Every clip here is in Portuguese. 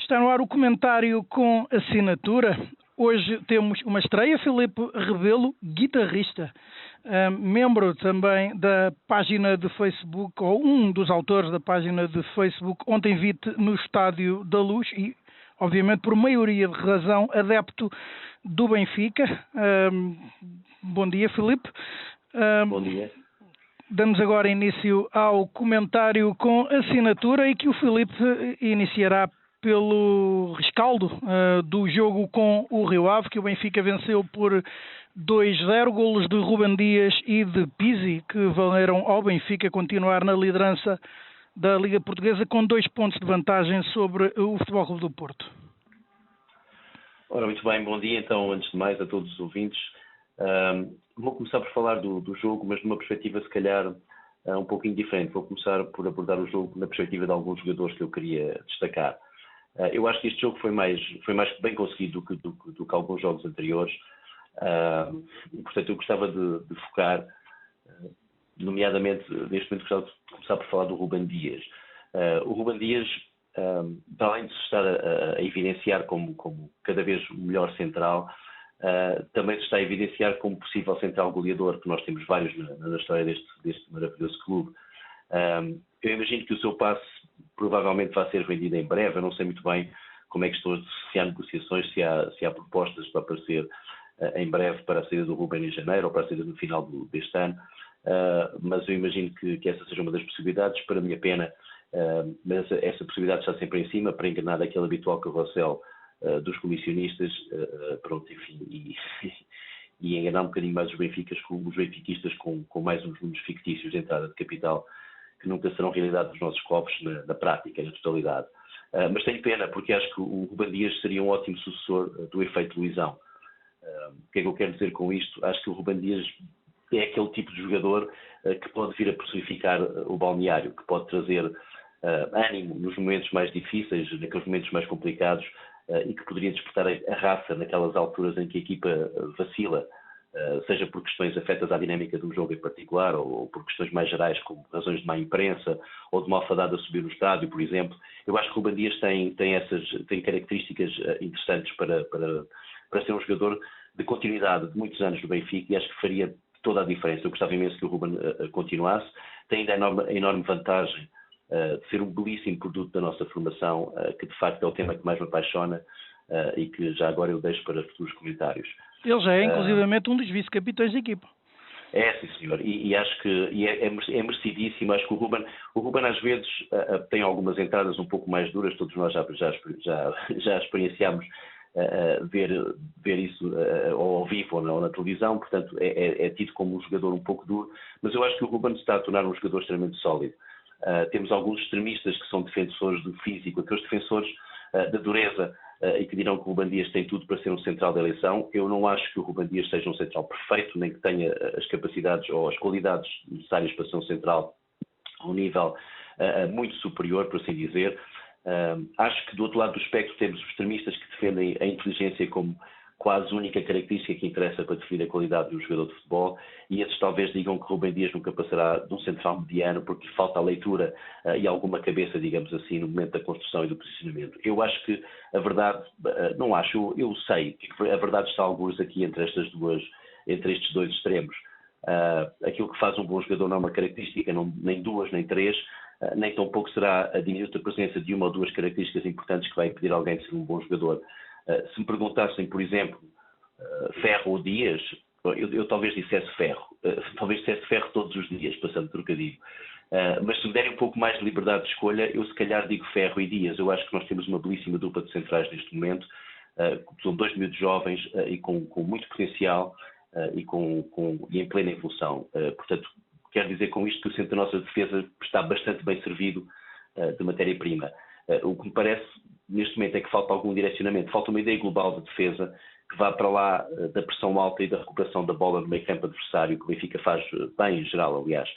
Está no ar o comentário com assinatura. Hoje temos uma estreia, Filipe Rebelo, guitarrista, membro também da página de Facebook, ou um dos autores da página de Facebook, Ontem Vi-te no Estádio da Luz e, obviamente, por maioria de razão, adepto do Benfica. Bom dia, Filipe. Bom dia. Damos agora início ao comentário com assinatura e que o Filipe iniciará pelo rescaldo do jogo com o Rio Ave, que o Benfica venceu por 2-0, golos de Ruben Dias e de Pizzi, que valeram ao Benfica continuar na liderança da Liga Portuguesa com 2 pontos de vantagem sobre o Futebol Clube do Porto. Ora, muito bem, bom dia então, antes de mais, a todos os ouvintes. Vou começar por falar do jogo, mas numa perspectiva se calhar um pouquinho diferente. Vou começar por abordar o jogo na perspectiva de alguns jogadores que eu queria destacar. Eu acho que este jogo foi mais bem conseguido do que alguns jogos anteriores. Portanto, eu gostava de focar, nomeadamente, neste momento gostava de começar por falar do Ruben Dias. O Ruben Dias, para além de se estar a evidenciar como cada vez melhor central, também se está a evidenciar como possível central goleador, que nós temos vários na história deste maravilhoso clube. Eu imagino que o seu passe provavelmente vai ser vendido em breve. Eu não sei muito bem como é que se há negociações, se há propostas para aparecer em breve para a saída do Ruben em janeiro ou para a saída no final deste ano, mas eu imagino que essa seja uma das possibilidades. Para a minha pena, mas essa possibilidade está sempre em cima para enganar aquele habitual carrossel dos comissionistas, pronto, enfim, e enganar um bocadinho mais os benfiquistas com mais uns números fictícios de entrada de capital que nunca serão realidade dos nossos cofres na prática, na totalidade. Mas tenho pena, porque acho que o Ruben Dias seria um ótimo sucessor do efeito Luizão. O que é que eu quero dizer com isto? Acho que o Ruben Dias é aquele tipo de jogador que pode vir a personificar o balneário, que pode trazer ânimo nos momentos mais difíceis, naqueles momentos mais complicados, e que poderia despertar a raça naquelas alturas em que a equipa vacila, seja por questões afetas à dinâmica do jogo em particular, ou por questões mais gerais, como razões de má imprensa, ou de uma alfadada a subir no estádio, por exemplo. Eu acho que o Ruben Dias tem características interessantes para ser um jogador de continuidade de muitos anos no Benfica, e acho que faria toda a diferença. Eu gostava imenso que o Ruben continuasse. Tem ainda a enorme vantagem de ser um belíssimo produto da nossa formação, que de facto é o tema que mais me apaixona, e que já agora eu deixo para futuros comentários. Ele já é inclusivamente um dos vice-capitães da equipa. É, sim senhor, e acho que é merecidíssimo. Acho que o Ruben às vezes tem algumas entradas um pouco mais duras, todos nós já experienciámos ver isso ou ao vivo ou na televisão, portanto é tido como um jogador um pouco duro, mas eu acho que o Ruben se está a tornar um jogador extremamente sólido. Temos alguns extremistas que são defensores do físico, aqueles defensores da dureza, e que dirão que o Ruben Dias tem tudo para ser um central da eleição. Eu não acho que o Ruben Dias seja um central perfeito, nem que tenha as capacidades ou as qualidades necessárias para ser um central a um nível muito superior, por assim dizer. Acho que do outro lado do espectro temos os extremistas que defendem a inteligência como quase única característica que interessa para definir a qualidade de um jogador de futebol, e esses talvez digam que Ruben Dias nunca passará de um central mediano porque lhe falta a leitura e alguma cabeça, digamos assim, no momento da construção e do posicionamento. Eu acho que a verdade, não acho, eu sei que a verdade está alguns aqui entre estes dois extremos. Aquilo que faz um bom jogador não é uma característica, nem duas, nem três, nem tampouco será a diminuta presença de uma ou duas características importantes que vai impedir alguém de ser um bom jogador. Se me perguntassem, por exemplo, Ferro ou Dias, eu talvez dissesse Ferro. Talvez dissesse Ferro todos os dias, passando trocadilho. Mas se me derem um pouco mais de liberdade de escolha, eu se calhar digo Ferro e Dias. Eu acho que nós temos uma belíssima dupla de centrais neste momento. São dois miúdos jovens e com muito potencial e em plena evolução. Portanto, quero dizer com isto que o centro da nossa defesa está bastante bem servido de matéria-prima. O que me parece neste momento é que falta algum direcionamento, falta uma ideia global de defesa que vá para lá da pressão alta e da recuperação da bola no meio campo adversário, que o Benfica faz bem em geral, aliás.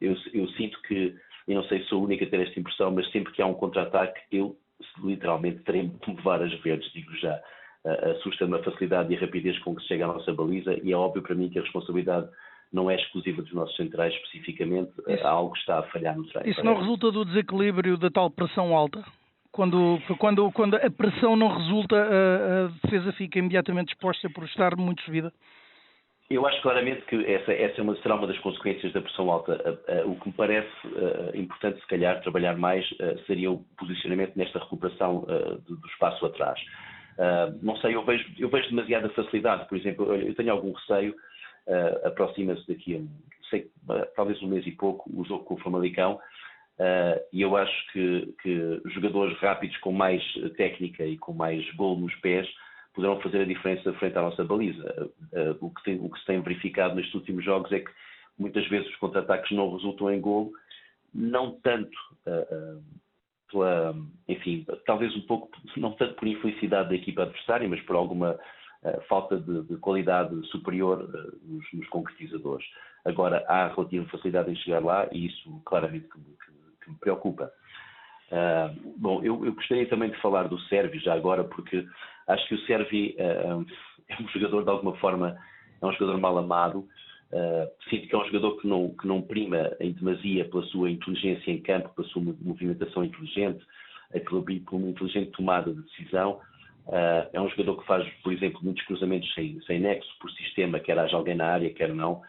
Eu sinto que, e não sei se sou a única a ter esta impressão, mas sempre que há um contra-ataque, eu literalmente terei de levar as verdes, digo já. Assusta-me a facilidade e a rapidez com que se chega à nossa baliza, e é óbvio para mim que a responsabilidade não é exclusiva dos nossos centrais especificamente. Há algo que está a falhar no treino. Isso não resulta do desequilíbrio da tal pressão alta? quando a pressão não resulta, a defesa fica imediatamente exposta por estar muito subida? Eu acho claramente que será uma das consequências da pressão alta. O que me parece importante, se calhar, trabalhar mais seria o posicionamento nesta recuperação do espaço atrás. Não sei, eu vejo demasiada facilidade. Por exemplo, eu tenho algum receio, aproxima-se daqui a talvez um mês e pouco, o jogo com o Famalicão, e eu acho que jogadores rápidos com mais técnica e com mais golo nos pés poderão fazer a diferença frente à nossa baliza. O que se tem verificado nestes últimos jogos é que muitas vezes os contra-ataques não resultam em golo, não tanto talvez um pouco, não tanto por infelicidade da equipa adversária, mas por alguma falta de qualidade superior nos concretizadores. Agora, há relativa facilidade em chegar lá e isso claramente que me preocupa. Bom, eu gostaria também de falar do Sérvio já agora, porque acho que o Sérvio é um jogador de alguma forma, é um jogador mal amado. Sinto que é um jogador que não prima em demasia pela sua inteligência em campo, pela sua movimentação inteligente, por uma inteligente tomada de decisão. É um jogador que faz, por exemplo, muitos cruzamentos sem nexo, por sistema, quer haja alguém na área, quer não,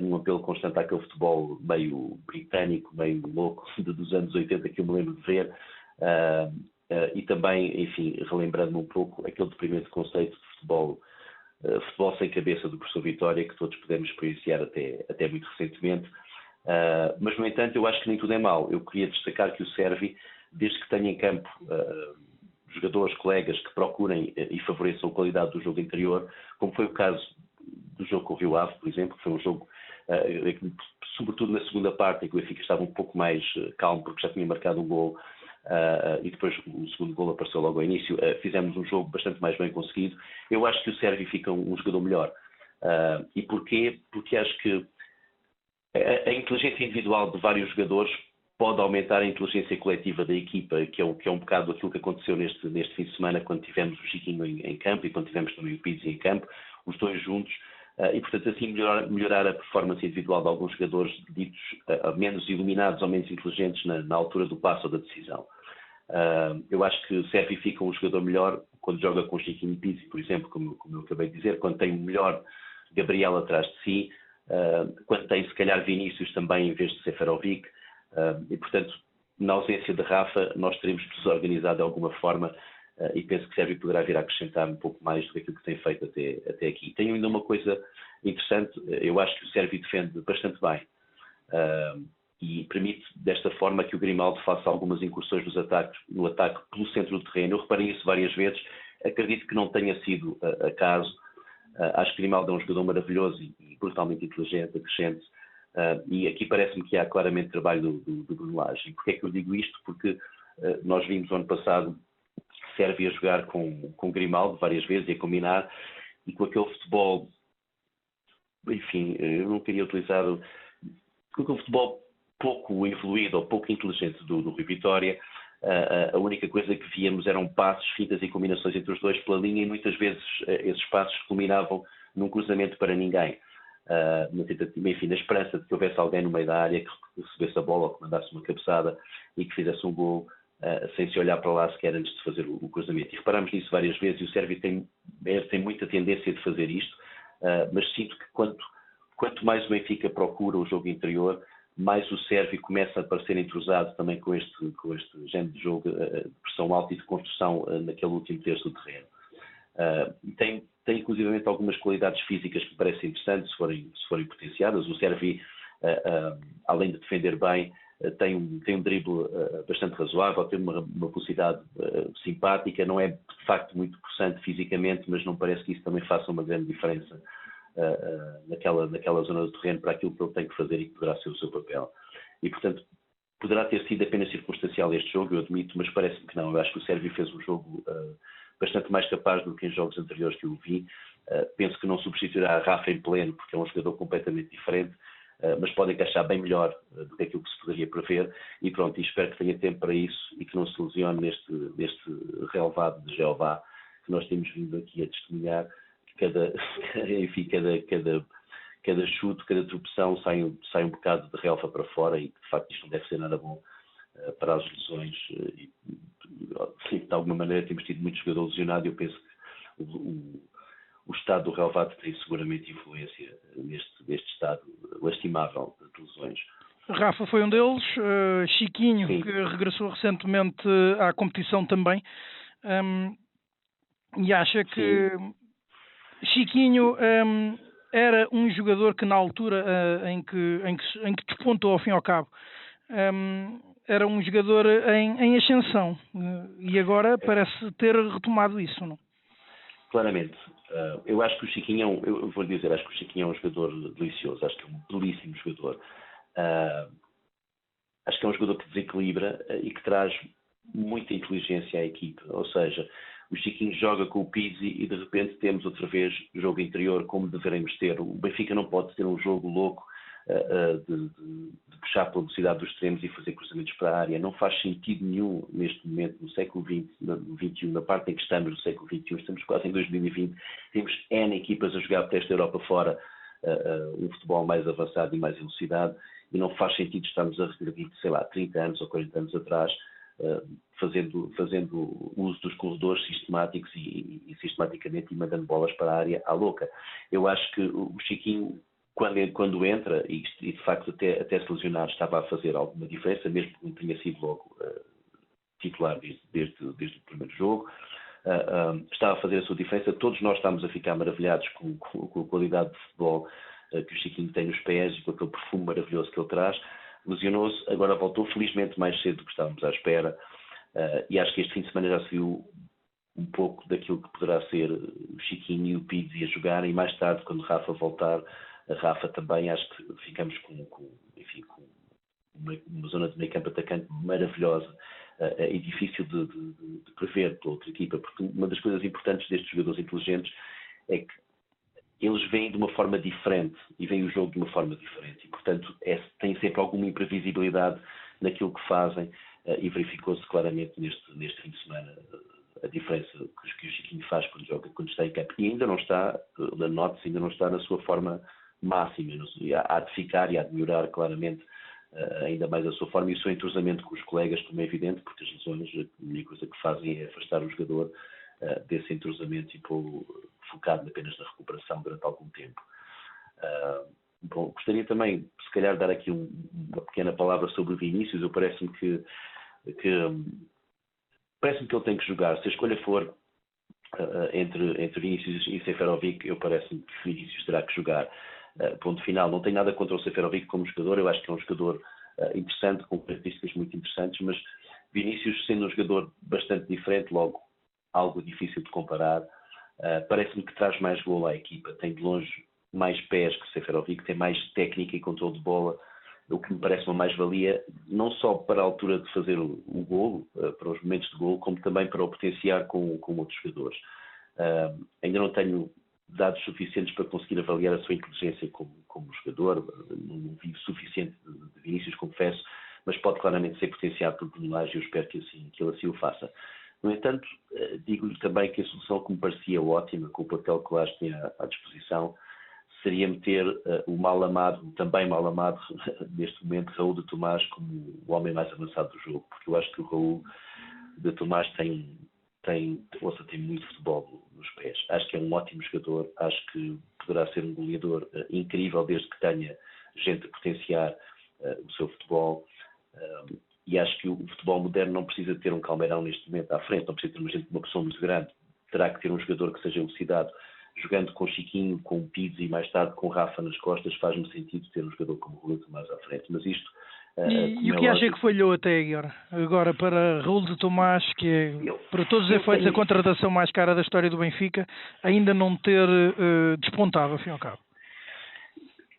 num apelo constante àquele futebol meio britânico, meio louco dos anos 80 que eu me lembro de ver. E também, enfim, relembrando um pouco aquele deprimente conceito de futebol sem cabeça do professor Vitória, que todos podemos experienciar até muito recentemente. Mas, no entanto, eu acho que nem tudo é mau. Eu queria destacar que o Sérvio, desde que tenha em campo jogadores, colegas que procurem e favoreçam a qualidade do jogo interior, como foi o caso do jogo com o Rio Ave, por exemplo, que foi um jogo, sobretudo na segunda parte, em que o Benfica estava um pouco mais calmo, porque já tinha marcado um gol, e depois o segundo gol apareceu logo ao início. Fizemos um jogo bastante mais bem conseguido. Eu acho que o Sérvio fica um jogador melhor. E porquê? Porque acho que a inteligência individual de vários jogadores pode aumentar a inteligência coletiva da equipa, que é um bocado aquilo que aconteceu neste fim de semana, quando tivemos o Chiquinho em campo e quando tivemos também o Pizzi em campo, os dois juntos, e portanto assim melhorar a performance individual de alguns jogadores ditos menos iluminados ou menos inteligentes na altura do passo ou da decisão. Eu acho que o Sérvio fica um jogador melhor quando joga com o Chiquinho e Pizzi, por exemplo, como eu acabei de dizer, quando tem o melhor Gabriel atrás de si, quando tem se calhar Vinícius também em vez de Seferovic, e portanto na ausência de Rafa nós teremos de nos organizar de alguma forma, e penso que Sérvio poderá vir a acrescentar um pouco mais do que aquilo que tem feito até aqui. Tenho ainda uma coisa interessante, eu acho que o Sérvio defende bastante bem, e permite desta forma que o Grimaldo faça algumas incursões no ataque pelo centro do terreno. Eu reparei isso várias vezes, acredito que não tenha sido acaso. Acho que Grimaldo é um jogador maravilhoso e brutalmente inteligente, acrescente, e aqui parece-me que há claramente trabalho do Bruno Lage. E porquê é que eu digo isto? Porque nós vimos ano passado Sérvio a jogar com Grimaldo várias vezes e a combinar, e com aquele futebol, enfim, eu não queria utilizar, com aquele futebol pouco evoluído ou pouco inteligente do Rui Vitória. A única coisa que víamos eram passos, fintas e combinações entre os dois pela linha, e muitas vezes esses passos culminavam num cruzamento para ninguém, na tentativa, enfim, na esperança de que houvesse alguém no meio da área que recebesse a bola ou que mandasse uma cabeçada e que fizesse um gol sem se olhar para lá sequer antes de fazer o cruzamento. E reparamos nisso várias vezes, e o Sérvio tem muita tendência de fazer isto, mas sinto que quanto mais o Benfica procura o jogo interior, mais o Sérvio começa a parecer entrosado também com este género de jogo de pressão alta e de construção naquele último terço do terreno. Tem inclusivamente algumas qualidades físicas que me parecem interessantes, se forem potenciadas. O Sérvio, além de defender bem, tem um drible bastante razoável, tem uma velocidade simpática, não é de facto muito possante fisicamente, mas não parece que isso também faça uma grande diferença naquela zona do terreno para aquilo que ele tem que fazer e que poderá ser o seu papel. E, portanto, poderá ter sido apenas circunstancial este jogo, eu admito, mas parece-me que não. Eu acho que o Sérvio fez um jogo bastante mais capaz do que em jogos anteriores que eu vi. Penso que não substituirá a Rafa em pleno, porque é um jogador completamente diferente, mas pode encaixar bem melhor do que aquilo que se poderia prever. E pronto, e espero que tenha tempo para isso e que não se lesione neste relevado de Jeová que nós temos vindo aqui a testemunhar. Cada chute, cada tropeção sai um bocado de relva para fora, e de facto isto não deve ser nada bom para as lesões sim, de alguma maneira temos tido muito jogador lesionado e eu penso que o estado do relvado tem seguramente influência neste estado lastimável de lesões. Rafa foi um deles, Chiquinho, Sim. que regressou recentemente à competição também, e acha que Chiquinho era um jogador que na altura em que despontou ao fim e ao cabo, era um jogador em ascensão, e agora parece ter retomado isso, não? Claramente. Eu acho que o Chiquinho eu vou dizer, acho que o Chiquinho é um jogador delicioso, acho que é um belíssimo jogador. Acho que é um jogador que desequilibra e que traz muita inteligência à equipe. Ou seja, o Chiquinho joga com o Pizzi e de repente temos outra vez jogo interior como deveremos ter. O Benfica não pode ter um jogo louco de puxar pela velocidade dos extremos e fazer cruzamentos para a área. Não faz sentido nenhum neste momento, no século XX, no XXI, na parte em que estamos no século XXI, estamos quase em 2020, temos N equipas a jogar para esta Europa fora um futebol mais avançado e mais velocidade, e não faz sentido estarmos a regredir, sei lá, 30 anos ou 40 anos atrás, fazendo uso dos corredores sistemáticos e sistematicamente mandando bolas para a área à louca. Eu acho que o Chiquinho, quando entra, e de facto até se lesionar, estava a fazer alguma diferença, mesmo que não tenha sido logo titular desde o primeiro jogo, estava a fazer a sua diferença. Todos nós estamos a ficar maravilhados com a qualidade de futebol que o Chiquinho tem nos pés e com aquele perfume maravilhoso que ele traz. Lesionou-se, agora voltou felizmente mais cedo do que estávamos à espera, e acho que este fim de semana já se viu um pouco daquilo que poderá ser o Chiquinho e o Pizzi a jogar, e mais tarde, quando Rafa voltar, a Rafa também, acho que ficamos com uma zona de meio campo atacante maravilhosa e difícil de prever pela outra equipa, porque uma das coisas importantes destes jogadores inteligentes é que eles vêm de uma forma diferente e veem o jogo de uma forma diferente e, portanto, têm sempre alguma imprevisibilidade naquilo que fazem, e verificou-se claramente neste fim de semana a diferença que o Chiquinho faz quando está em campo. E ainda não está, note-se, ainda não está na sua forma máxima, há de ficar e há de melhorar claramente ainda mais a sua forma e o seu entrosamento com os colegas, como é evidente, porque as lesões, a única coisa que fazem é afastar o jogador desse entrosamento e pô-lo focado apenas na recuperação durante algum tempo. Bom, gostaria também, se calhar, dar aqui uma pequena palavra sobre o Vinícius. Parece-me que ele tem que jogar. Se a escolha for entre Vinícius e Seferovic, parece-me que Vinícius terá que jogar. Ponto final. Não tenho nada contra o Seferovic como jogador. Eu acho que é um jogador interessante, com características muito interessantes, mas Vinícius, sendo um jogador bastante diferente, logo algo difícil de comparar, parece-me que traz mais golo à equipa. Tem de longe mais pés que Seferovic, tem mais técnica e controle de bola, o que me parece uma mais-valia, não só para a altura de fazer o golo, para os momentos de golo, como também para o potenciar com outros jogadores. Ainda não tenho dados suficientes para conseguir avaliar a sua inteligência como jogador, não vi suficiente de Vinícius, confesso, mas pode claramente ser potenciado por Bruno Lage e eu espero que ele assim o faça. No entanto, digo-lhe também que a solução que me parecia ótima, com o papel que o Lage tinha à disposição, seria meter o também mal amado neste momento, Raul de Tomás, como o homem mais avançado do jogo, porque eu acho que o Raul de Tomás tem muito futebol nos pés. Acho que é um ótimo jogador, acho que poderá ser um goleador incrível, desde que tenha gente a potenciar o seu futebol. E acho que o futebol moderno não precisa ter um calmeirão neste momento à frente, não precisa ter uma pessoa muito grande. Terá que ter um jogador que seja elucidado. Jogando com Chiquinho, com o Pizzi e mais tarde com Rafa nas costas, faz-me sentido ter um jogador como o Raul de Tomás à frente. Mas isto... E o que acha que falhou até agora para Raul de Tomás, que é, para todos os efeitos, a contratação mais cara da história do Benfica, ainda não ter despontado, ao fim e ao cabo?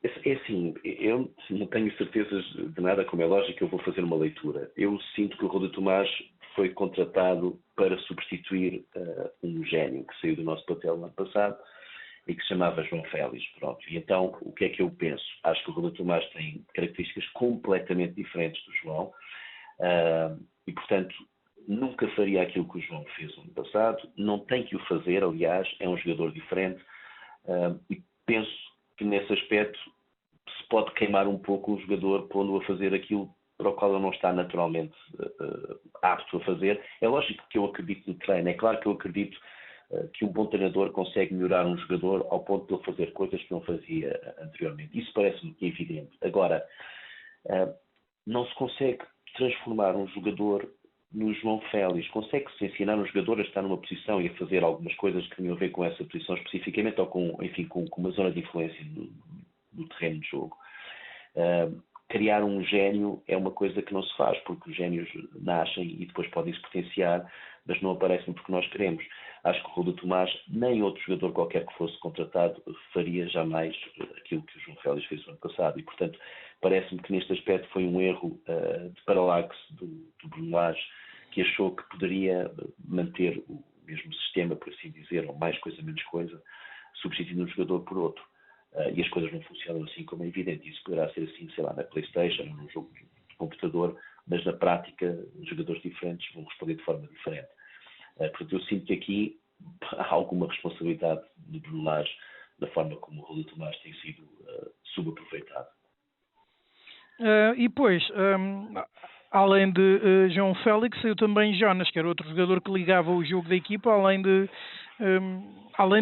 É assim, eu não tenho certezas de nada, como é lógico, eu vou fazer uma leitura. Eu sinto que o Raul de Tomás foi contratado para substituir um gênio que saiu do nosso plantel no ano passado e que se chamava João Félix. Pronto. E então, o que é que eu penso? Acho que o Raul de Tomás tem características completamente diferentes do João e, portanto, nunca faria aquilo que o João fez no ano passado. Não tem que o fazer, aliás, é um jogador diferente e penso que nesse aspecto se pode queimar um pouco o jogador pondo-o a fazer aquilo para o qual ele não está naturalmente apto a fazer. É lógico que eu acredito no treino, é claro que eu acredito que um bom treinador consegue melhorar um jogador ao ponto de ele fazer coisas que não fazia anteriormente. Isso parece-me evidente. Agora, não se consegue transformar um jogador no João Félix. Consegue-se ensinar um jogador a estar numa posição e a fazer algumas coisas que tinham a ver com essa posição especificamente ou com uma zona de influência no terreno de jogo. Criar um gênio é uma coisa que não se faz, porque os génios nascem e depois podem se potenciar, mas não aparecem porque nós queremos. Acho que o Raul Tomás, nem outro jogador qualquer que fosse contratado, faria jamais aquilo que o João Félix fez no ano passado. E, portanto, parece-me que neste aspecto foi um erro de paralaxe do Bruno Lage, que achou que poderia manter o mesmo sistema, por assim dizer, ou mais coisa, menos coisa, substituindo um jogador por outro. E as coisas não funcionam assim, como é evidente. Isso poderá ser assim, sei lá, na PlayStation, num jogo de computador, mas na prática, jogadores diferentes vão responder de forma diferente. Portanto, eu sinto que aqui há alguma responsabilidade do Bruno Lage na forma como o Raul Tomás tem sido subaproveitado. E depois, além de João Félix, saiu também Jonas, que era outro jogador que ligava o jogo da equipa, além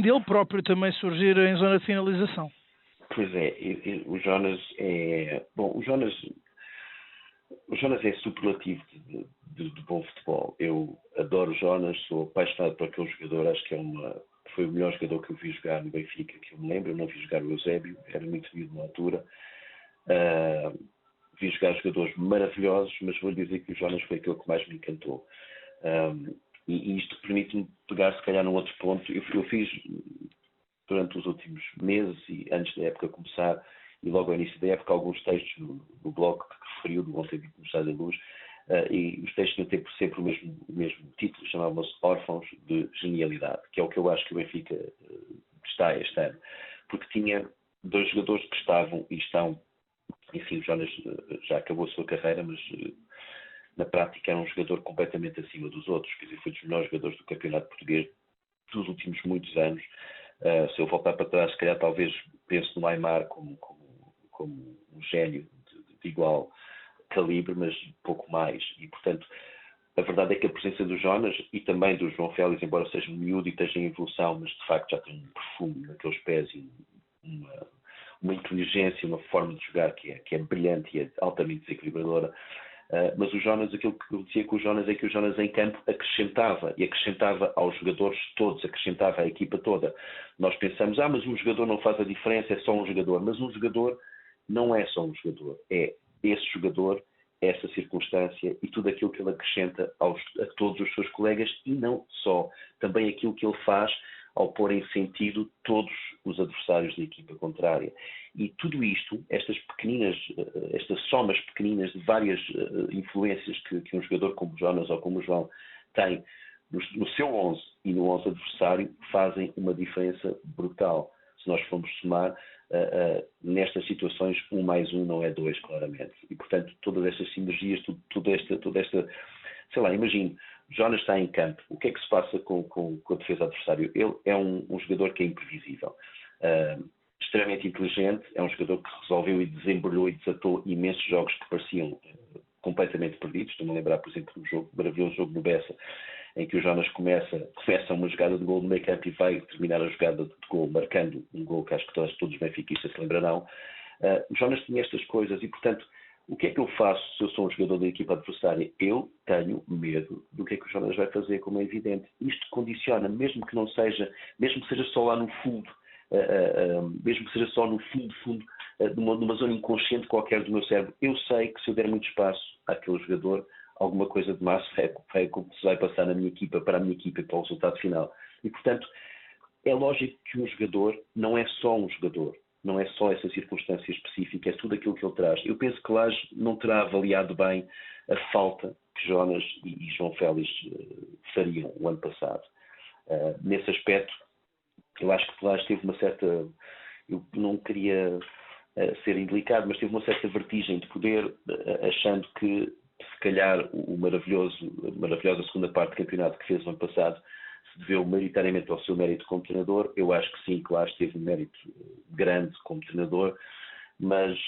dele próprio também surgir em zona de finalização. Pois é, o Jonas é... Bom, o Jonas é superlativo de bom futebol. Eu adoro o Jonas, sou apaixonado por aquele jogador, acho que foi o melhor jogador que eu vi jogar no Benfica, que eu me lembro. Eu não vi jogar o Eusébio, era muito miúdo na altura. Vi jogar jogadores maravilhosos, mas vou dizer que o Jonas foi aquele que mais me encantou. E isto permite-me pegar, se calhar, num outro ponto. Eu fiz, durante os últimos meses e antes da época começar, e logo ao início da época, alguns textos no blog que referiu do Ontem no Estádio da Luz, e os textos tinham sempre o mesmo título, chamavam-se Órfãos de Genialidade, que é o que eu acho que o Benfica está este ano. Porque tinha dois jogadores que estavam e estão, enfim, o Jonas já acabou a sua carreira, mas na prática era um jogador completamente acima dos outros, quer dizer, foi dos melhores jogadores do campeonato português dos últimos muitos anos. Se eu voltar para trás, se calhar talvez penso no Aimar como um gênio de igual calibre, mas pouco mais. E, portanto, a verdade é que a presença do Jonas e também do João Félix, embora seja miúdo e esteja em evolução, mas de facto já tem um perfume naqueles pés e uma inteligência, uma forma de jogar que é brilhante e é altamente desequilibradora. Mas o Jonas, aquilo que eu dizia com o Jonas é que o Jonas em campo acrescentava aos jogadores todos, acrescentava à equipa toda. Nós pensamos, mas um jogador não faz a diferença, é só um jogador. Mas um jogador não é só um jogador, é esse jogador, essa circunstância e tudo aquilo que ele acrescenta a todos os seus colegas e não só, também aquilo que ele faz ao pôr em sentido todos os adversários da equipa contrária. E tudo isto, estas somas pequeninas de várias influências que um jogador como o Jonas ou como o João tem no seu 11 e no 11 adversário, fazem uma diferença brutal. Se nós formos somar, nestas situações, 1 mais 1 não é 2, claramente. E, portanto, todas estas sinergias, toda esta, sei lá, imagine, Jonas está em campo, o que é que se passa com a defesa adversária? Ele é um jogador que é imprevisível, extremamente inteligente, é um jogador que resolveu e desembrulhou e desatou imensos jogos que pareciam completamente perdidos. Estou-me a lembrar, por exemplo, do maravilhoso jogo do Bessa, em que o Jonas começa uma jogada de gol no meio campo e vai terminar a jogada de gol marcando um gol que acho que todos os benfiquistas se lembrarão. O Jonas tinha estas coisas e, portanto, o que é que eu faço se eu sou um jogador da equipa adversária? Eu tenho medo do que é que o Jonas vai fazer, como é evidente. Isto condiciona, mesmo que seja só lá no fundo, mesmo que seja só no fundo, numa zona inconsciente qualquer do meu cérebro. Eu sei que se eu der muito espaço àquele jogador, alguma coisa de massa vai passar para a minha equipa e para o resultado final. E, portanto, é lógico que um jogador não é só um jogador. Não é só essa circunstância específica, é tudo aquilo que ele traz. Eu penso que Lage não terá avaliado bem a falta que Jonas e João Félix fariam o ano passado. Nesse aspecto, eu acho que Lage teve uma certa... Eu não queria ser indelicado, mas teve uma certa vertigem de poder, achando que, se calhar, a maravilhosa segunda parte do campeonato que fez no ano passado se deveu maioritariamente ao seu mérito como treinador. Eu acho que sim, que Lage teve um mérito grande como treinador, mas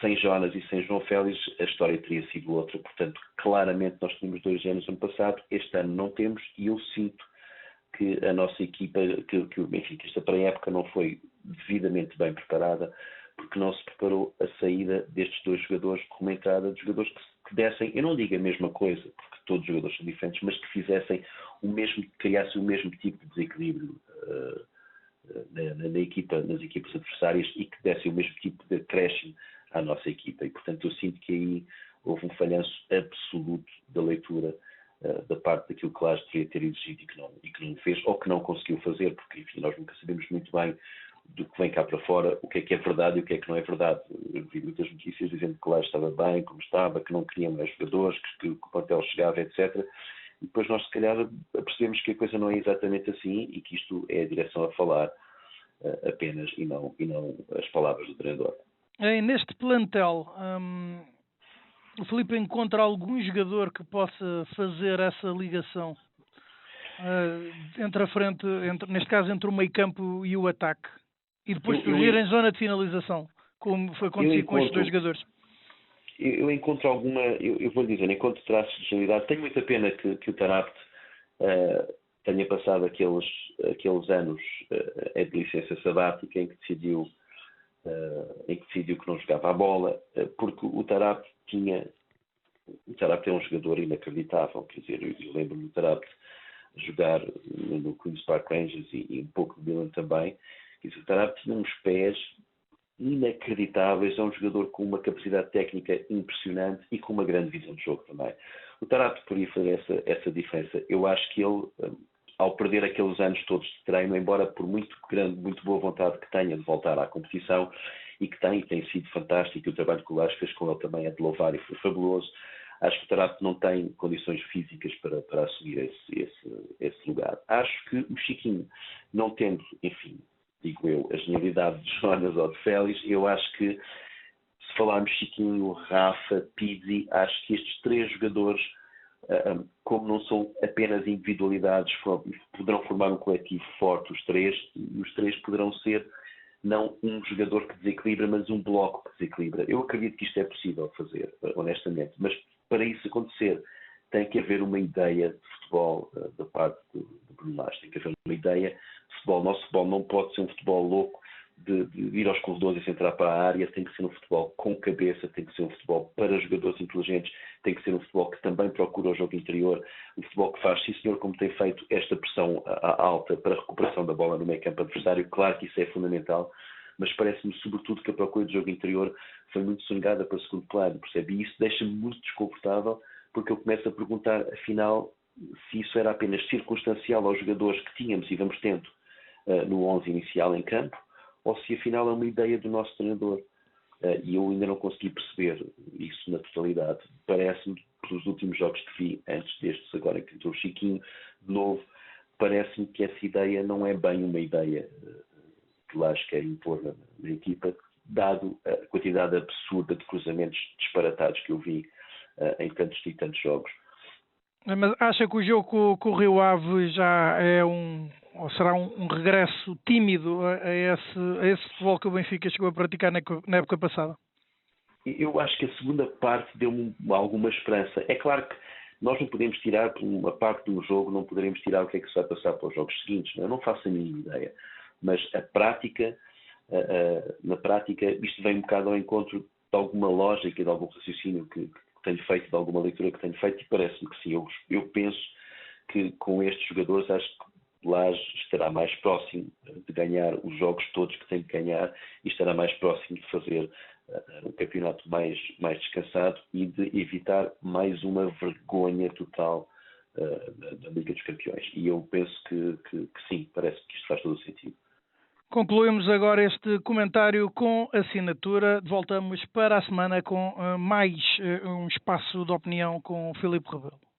sem Jonas e sem João Félix, a história teria sido outra. Portanto, claramente nós tínhamos 2 anos no ano passado, este ano não temos, e eu sinto que a nossa equipa, enfim, que esta pré-época não foi devidamente bem preparada, porque não se preparou a saída destes 2 jogadores como entrada de jogadores que dessem, eu não digo a mesma coisa, porque todos os jogadores são diferentes, mas que fizessem criassem o mesmo tipo de desequilíbrio nas equipas adversárias e que dessem o mesmo tipo de acréscimo à nossa equipa. E, portanto, eu sinto que aí houve um falhanço absoluto da leitura da parte daquilo que Lage deveria ter exigido e que não fez, ou que não conseguiu fazer, porque, enfim, nós nunca sabemos muito bem do que vem cá para fora, o que é verdade e o que é que não é verdade. Eu vi muitas notícias dizendo que Lage estava bem, como estava, que não queria mais jogadores, que o plantel chegava, etc. E depois nós, se calhar, percebemos que a coisa não é exatamente assim e que isto é a direção a falar apenas e não as palavras do treinador. Neste plantel, o Filipe encontra algum jogador que possa fazer essa ligação entre a frente, neste caso entre o meio-campo e o ataque, e depois surgir em zona de finalização, como foi acontecido com estes 2 jogadores? Eu encontro eu vou lhe dizer, encontro traços de genialidade. Tenho muita pena que o Tarapte tenha passado aqueles anos de licença sabática em que decidiu que não jogava a bola, porque o Tarapte é um jogador inacreditável. Quer dizer, eu lembro-me do Tarapte jogar no Queen's Park Rangers e um pouco de Milan também. Quer dizer, o Tarapte tinha uns pés inacreditáveis, é um jogador com uma capacidade técnica impressionante e com uma grande visão de jogo também. O Tarapte poderia fazer essa diferença. Eu acho que ele, ao perder aqueles anos todos de treino, embora por muito boa vontade que tenha de voltar à competição, e que tem sido fantástico, e o trabalho que o Lage fez com ele também é de louvar e foi fabuloso, acho que o Tarapte não tem condições físicas para assumir esse lugar. Acho que o Chiquinho, não tendo, enfim, digo eu, a genialidade de Jonas ou de Félix, eu acho que, se falarmos Chiquinho, Rafa, Pizzi, acho que estes 3 jogadores, como não são apenas individualidades, poderão formar um coletivo forte, os 3, e os 3 poderão ser não um jogador que desequilibra, mas um bloco que desequilibra. Eu acredito que isto é possível fazer, honestamente, mas para isso acontecer tem que haver uma ideia de futebol da parte do Bruno Lage, tem que haver uma ideia de futebol. O nosso futebol não pode ser um futebol louco de ir aos corredores e centrar para a área, tem que ser um futebol com cabeça, tem que ser um futebol para jogadores inteligentes, tem que ser um futebol que também procura o jogo interior, um futebol que faz, sim senhor, como tem feito esta pressão alta para a recuperação da bola no meio campo adversário. Claro que isso é fundamental, mas parece-me sobretudo que a procura de jogo interior foi muito sonegada para o segundo plano, percebe? E isso deixa-me muito desconfortável, porque eu começo a perguntar, afinal, se isso era apenas circunstancial aos jogadores que tínhamos e vamos tendo no 11 inicial em campo, ou se afinal é uma ideia do nosso treinador. E eu ainda não consegui perceber isso na totalidade. Parece-me, pelos últimos jogos que vi, antes destes agora que entrou o Chiquinho, de novo, parece-me que essa ideia não é bem uma ideia que Lage quer impor na equipa, dado a quantidade absurda de cruzamentos disparatados que eu vi em tantos e tantos jogos. Mas acha que o jogo com o Rio Ave já é ou será um regresso tímido a esse futebol que o Benfica chegou a praticar na época passada? Eu acho que a segunda parte deu-me alguma esperança. É claro que nós não podemos tirar, por uma parte do jogo, não poderemos tirar o que é que se vai passar para os jogos seguintes. Não? Eu não faço a mínima ideia. Mas na prática, isto vem um bocado ao encontro de alguma lógica e de algum raciocínio que tenho feito, de alguma leitura que tenho feito, e parece-me que sim. Eu penso que com estes jogadores, acho que Lage estará mais próximo de ganhar os jogos todos que tem que ganhar e estará mais próximo de fazer um campeonato mais descansado e de evitar mais uma vergonha total da Liga dos Campeões. E eu penso que sim, parece que isto faz todo o sentido. Concluímos agora este comentário com assinatura. Voltamos para a semana com mais um espaço de opinião com o Filipe Rebelo.